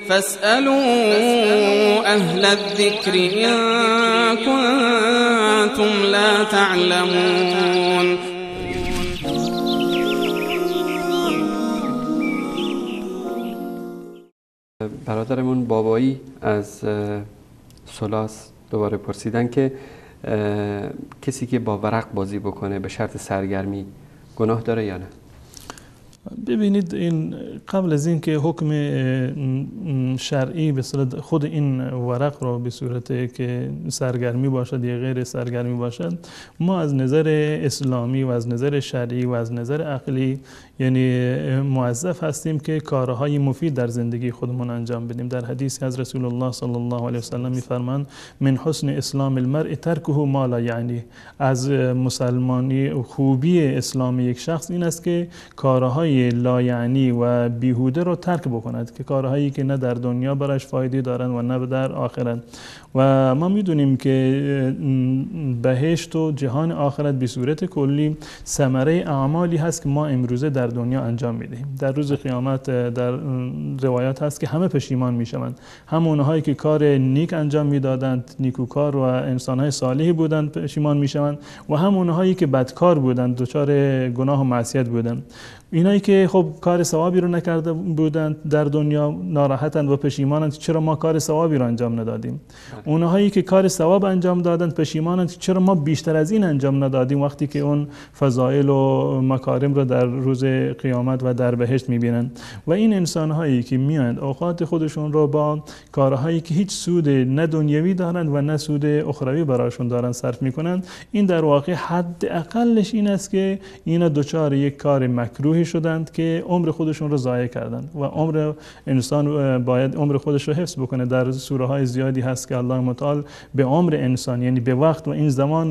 فاسألوا أهل الذكر إن كنتم لا تعلمون. برادرمون بابایی از سولاس دوباره پرسیدن که کسی که با ورق بازی بکنه به شرط سرگرمی گناه داره یا نه؟ ببینید، این قبل از این که حکم شرعی به صورت خود این ورق را به صورت که سرگرمی باشد یا غیر سرگرمی باشد، ما از نظر اسلامی و از نظر شرعی و از نظر عقلی یعنی موظف هستیم که کارهای مفید در زندگی خودمون انجام بدیم. در حدیث از رسول الله صلی الله علیه و سلم می‌فرمایند من حسن اسلام المرء ترکه ما لا یعنی، از مسلمانی خوبی اسلام یک شخص این است که کارهای لا یعنی و بیهوده رو ترک بکند، که کارهایی که نه در دنیا برایش فایده دارند و نه در آخرت. و ما میدونیم که بهشت و جهان آخرت به صورت کلی ثمره اعمالی هست که ما امروزه در دنیا انجام میدهیم. در روز قیامت در روایات هست که همه پشیمان میشوند، هم اونهایی که کار نیک انجام میدادند، نیکوکار و انسانهای صالحی بودند پشیمان میشوند، و هم اونهایی که بدکار بودند، دچار گناه و معصیت بودند. اینایی که خب کار ثوابی رو نکرده بودند در دنیا ناراحتند و پشیمانند چرا ما کار ثوابی رو انجام ندادیم. اونهایی که کار ثواب انجام دادند پشیمانند چرا ما بیشتر از این انجام ندادیم، وقتی که اون فضائل و مکارم رو در روز قیامت و در بهشت میبینند. و این انسانهایی که میاند اوقات خودشون رو با کارهایی که هیچ سود نه دنیوی دارند و نه سود اخروی براشون دارند صرف میکنند، این در واقع حد اقلش این است که اینا دچار یک کار مکروه شدند که عمر خودشون رو ضایع کردند. و عمر انسان باید عمر خودش رو حفظ بکنه. در سوره های زیادی هست که الله متعال به عمر انسان یعنی به وقت و این زمان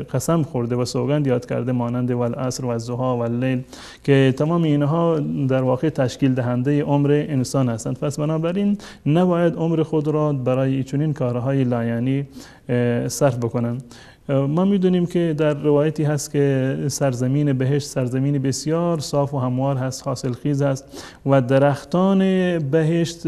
قسم خورده و سوگند یاد کرده، مانند والعصر و الضحی و اللیل، که تمام اینها در واقع تشکیل دهنده عمر انسان هستند. پس بنابراین نباید عمر خود را برای چنین کارهای لایعنی صرف بکنند. ما میدونیم که در روایتی هست که سرزمین بهشت سرزمین بسیار صاف و هموار هست، حاصلخیز هست، و درختان بهشت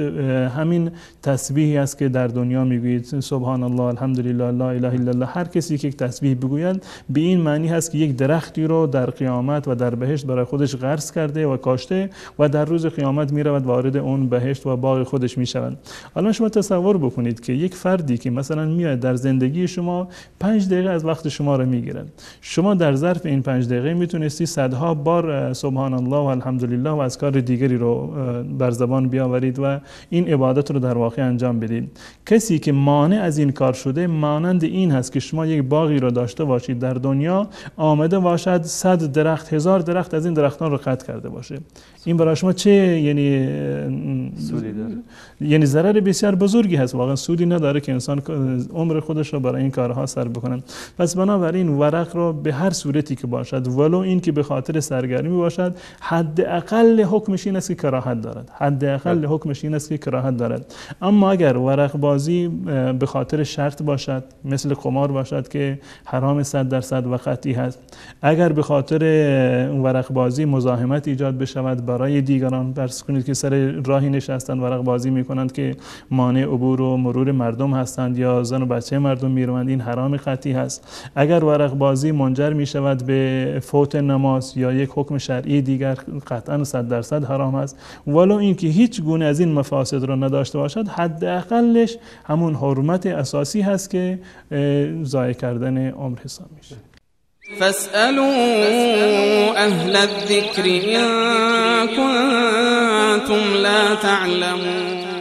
همین تسبیحی است که در دنیا میگویید سبحان الله الحمدلله لا اله الا الله. هر کسی که یک تسبیح بگوید به این معنی هست که یک درختی رو در قیامت و در بهشت برای خودش غرس کرده و کاشته و در روز قیامت میرود وارد اون بهشت و باغ خودش میشود. حالا شما تصور بکنید که یک فردی که مثلا میاد در زندگی شما 5 دقیقه از وقت شما رو میگیرن، شما در ظرف این 5 دقیقه میتونستی صدها بار سبحان الله و الحمدلله و اذکار دیگری رو بر زبان بیاورید و این عبادت رو در واقع انجام بدید. کسی که مانع از این کار شده مانند این هست که شما یک باغی رو داشته باشید در دنیا، آمده باشد 100 درخت 1000 درخت از این درختان رو قطع کرده باشه. این برای شما چه یعنی سودی داره؟ یعنی ضرر بسیار بزرگی هست. واقعا سودی نداره که انسان عمر خودش رو برای این کارها صرف بکنه. پس بنابراین ورق رو به هر صورتی که باشد، ولو این که به خاطر سرگرمی باشد، حداقل حکمش این است که کراهت دارد. حداقل حکمش این است که کراهت دارد. اما اگر ورق بازی به خاطر شرط باشد، مثل قمار باشد که حرام 100% و قطعی هست، اگر به خاطر ورق بازی مزاحمت ایجاد بشود برای دیگران، فرض کنید که سر راهی نشستند ورق بازی میکنند که مانع عبور و مرور مردم هستند یا زن و بچه مردم میروند، این حرام قطعی هست. اگر ورق بازی منجر می شود به فوت نماز یا یک حکم شرعی دیگر، قطعا 100% حرام است. ولو اینکه هیچ گونه از این مفاسد را نداشته باشد، حداقلش همون حرمت اساسی هست که ضایع کردن عمر حساب میشه. فاسألوا أهل الذكر إن كنتم لا تعلمون.